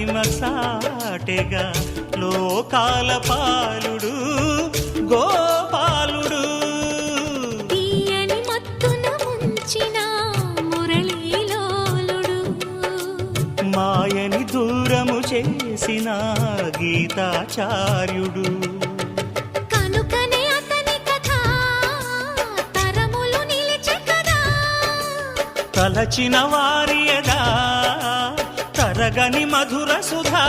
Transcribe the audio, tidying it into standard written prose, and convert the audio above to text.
మహిమ సాటెగా లోకాల పాలుడు గోపాలుడు. తీయని మత్తున ముంచిన మురళీలోలుడు, మాయని దూరము చేసిన గీతాచార్యుడు. కనుకనే అతని కథ తరములు నిలిచె కదా, తలచిన వారియగా తరగని మధుర సుధా.